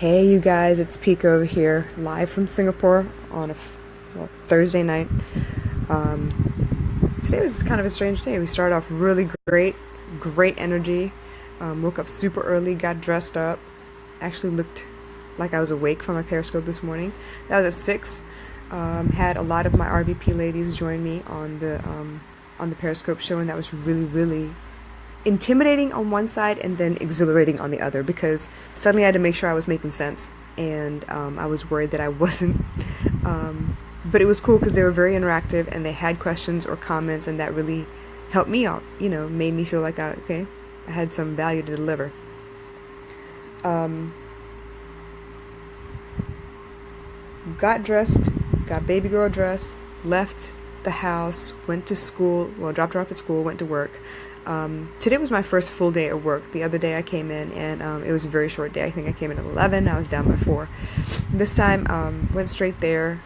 Hey you guys, it's Pico over here, live from Singapore on a Thursday night. Today was kind of a strange day. We started off really great energy. Woke up super early, got dressed up. Actually looked like I was awake from my Periscope this morning. That was at 6. Had a lot of my RVP ladies join me on the Periscope show, and that was really intimidating on one side and then exhilarating on the other, because suddenly I had to make sure I was making sense, and I was worried that I wasn't. But it was cool because they were very interactive and they had questions or comments, and that really helped me out. Made me feel like I had some value to deliver. Got dressed, got baby girl dressed, left the house, went to school. Well, dropped her off at school, went to work. Today was my first full day at work. The other day I came in and it was a very short day. I think I came in at 11. I was down by 4. This time went straight there.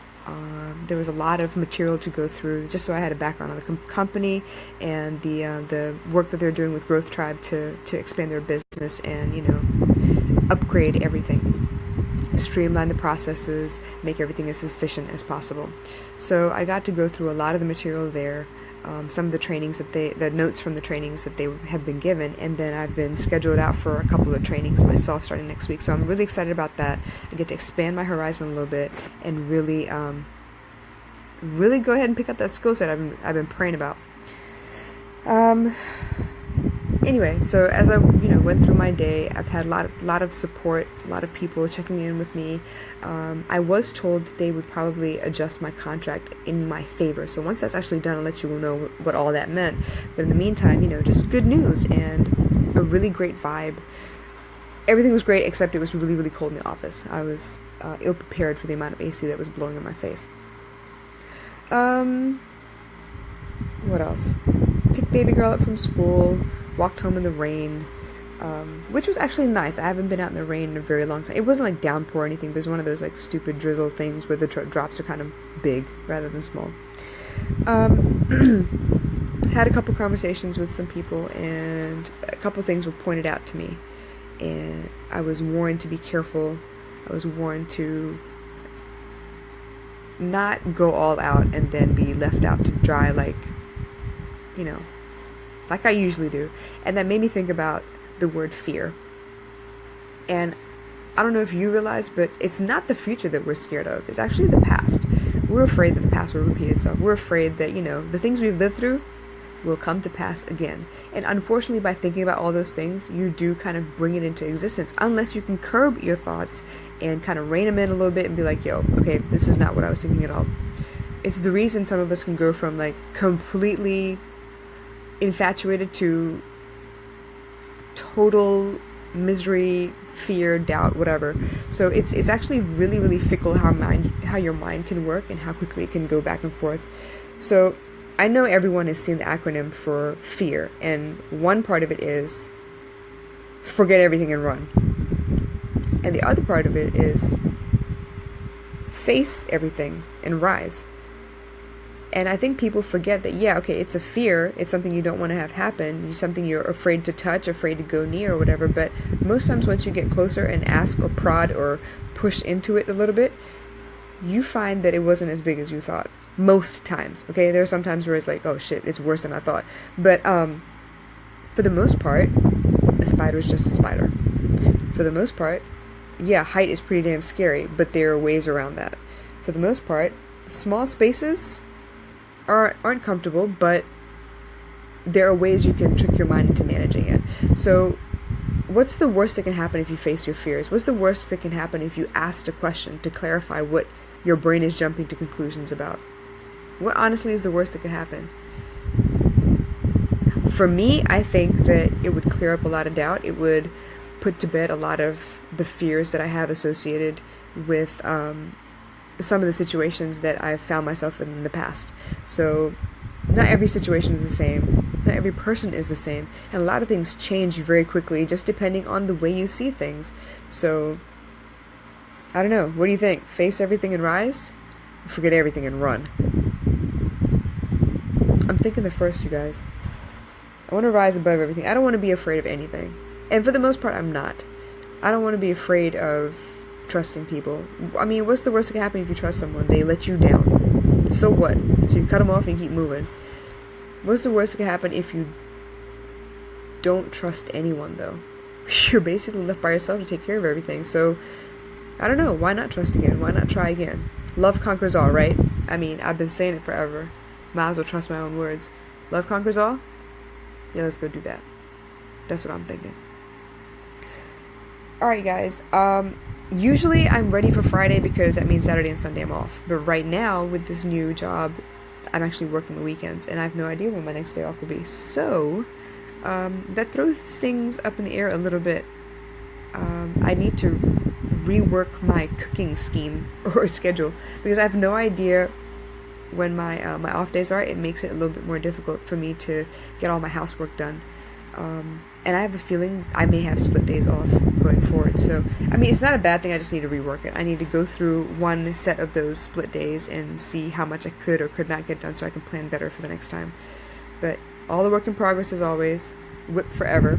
There was a lot of material to go through, just so I had a background on the company and the work that they're doing with Growth Tribe to expand their business and upgrade everything, streamline the processes, make everything as efficient as possible. So I got to go through a lot of the material there. Some of the trainings the notes from the trainings that they have been given, and then I've been scheduled out for a couple of trainings myself starting next week. So I'm really excited about that. I get to expand my horizon a little bit and really go ahead and pick up that skill set I've been praying about. Anyway, so as I went through my day, I've had a lot of support, a lot of people checking in with me. I was told that they would probably adjust my contract in my favor. So once that's actually done, I'll let you know what all that meant. But in the meantime, just good news and a really great vibe. Everything was great except it was really cold in the office. I was ill prepared for the amount of AC that was blowing in my face. What else? Picked baby girl up from school. Walked home in the rain, which was actually nice. I haven't been out in the rain in a very long time. It wasn't like downpour or anything, but it was one of those like stupid drizzle things where the drops are kind of big rather than small. Had a couple conversations with some people, and a couple things were pointed out to me, and I was warned to be careful. I was warned to not go all out and then be left out to dry like I usually do. And that made me think about the word fear. And I don't know if you realize, but it's not the future that we're scared of. It's actually the past. We're afraid that the past will repeat itself. We're afraid that, the things we've lived through will come to pass again. And unfortunately, by thinking about all those things, you do kind of bring it into existence, unless you can curb your thoughts and kind of rein them in a little bit and be like, okay, this is not what I was thinking at all. It's the reason some of us can go from like completely infatuated to total misery, fear, doubt, whatever. So it's actually really fickle how your mind can work and how quickly it can go back and forth. So I know everyone has seen the acronym for fear, and one part of it is forget everything and run, and the other part of it is face everything and rise. And I think people forget that, it's a fear. It's something you don't want to have happen. It's something you're afraid to touch, afraid to go near or whatever. But most times once you get closer and ask or prod or push into it a little bit, you find that it wasn't as big as you thought. Most times, okay? There are some times where it's like, oh shit, it's worse than I thought. But for the most part, a spider is just a spider. For the most part, height is pretty damn scary, but there are ways around that. For the most part, small spaces aren't comfortable, but there are ways you can trick your mind into managing it. So what's the worst that can happen if you face your fears? What's the worst that can happen if you ask a question to clarify what your brain is jumping to conclusions about? What honestly is the worst that can happen? For me, I think that it would clear up a lot of doubt. It would put to bed a lot of the fears that I have associated with some of the situations that I've found myself in the past. So not every situation is the same. Not every person is the same. And a lot of things change very quickly just depending on the way you see things. So I don't know. What do you think? Face everything and rise? Or forget everything and run? I'm thinking the first, you guys. I want to rise above everything. I don't want to be afraid of anything. And for the most part, I'm not. I don't want to be afraid of trusting people. I mean, what's the worst that can happen if you trust someone? They let you down. So what? So you cut them off and keep moving. What's the worst that can happen if you don't trust anyone, though? You're basically left by yourself to take care of everything. So, I don't know. Why not trust again? Why not try again? Love conquers all, right? I mean, I've been saying it forever. Might as well trust my own words. Love conquers all? Yeah, let's go do that. That's what I'm thinking. Alright, guys. Usually I'm ready for Friday because that means Saturday and Sunday I'm off. But right now, with this new job, I'm actually working the weekends, and I have no idea when my next day off will be. So, that throws things up in the air a little bit. I need to rework my cooking scheme or schedule because I have no idea when my off days are. It makes it a little bit more difficult for me to get all my housework done. And I have a feeling I may have split days off going forward. So, I mean, it's not a bad thing. I just need to rework it. I need to go through one set of those split days and see how much I could or could not get done so I can plan better for the next time. But all the work in progress as always. Whip forever.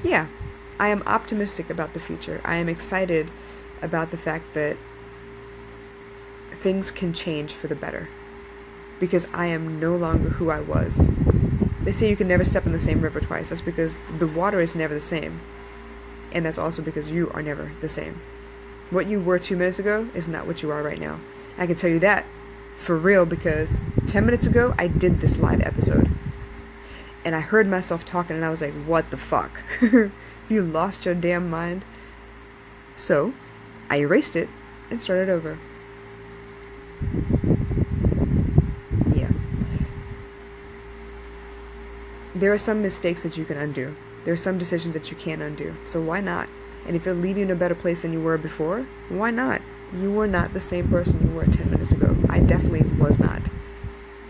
Yeah, I am optimistic about the future. I am excited about the fact that things can change for the better because I am no longer who I was. They say you can never step in the same river twice. That's because the water is never the same. And that's also because you are never the same. What you were 2 minutes ago is not what you are right now. I can tell you that for real because 10 minutes ago I did this live episode. And I heard myself talking and I was like, what the fuck? You lost your damn mind? So, I erased it and started over. Yeah. There are some mistakes that you can undo. There are some decisions that you can't undo. So why not? And if it'll leave you in a better place than you were before, why not? You were not the same person you were 10 minutes ago. I definitely was not.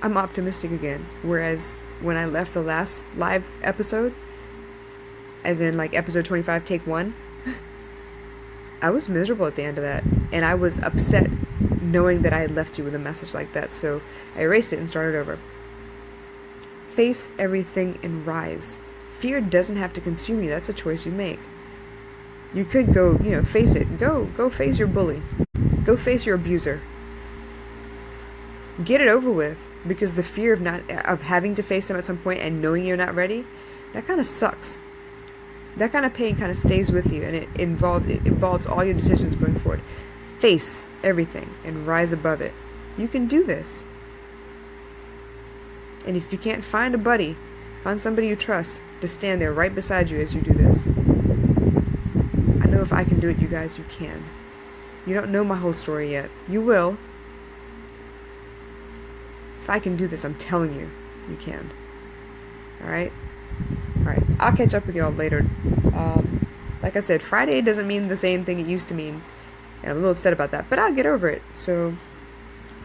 I'm optimistic again. Whereas when I left the last live episode, as in like episode 25, take 1, I was miserable at the end of that. And I was upset knowing that I had left you with a message like that. So I erased it and started over. Face everything and rise. Fear doesn't have to consume you. That's a choice you make. You could go, face it. Go face your bully. Go face your abuser. Get it over with. Because the fear of having to face them at some point and knowing you're not ready, that kind of sucks. That kind of pain kind of stays with you, and it involves all your decisions going forward. Face everything and rise above it. You can do this. And if you can't find a buddy, find somebody you trust to stand there right beside you as you do this. I know if I can do it, you guys, you can. You don't know my whole story yet. You will. If I can do this, I'm telling you, you can. Alright? Alright, I'll catch up with y'all later. Like I said, Friday doesn't mean the same thing it used to mean. And I'm a little upset about that, but I'll get over it. So,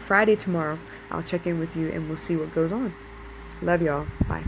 Friday tomorrow, I'll check in with you and we'll see what goes on. Love y'all. Bye.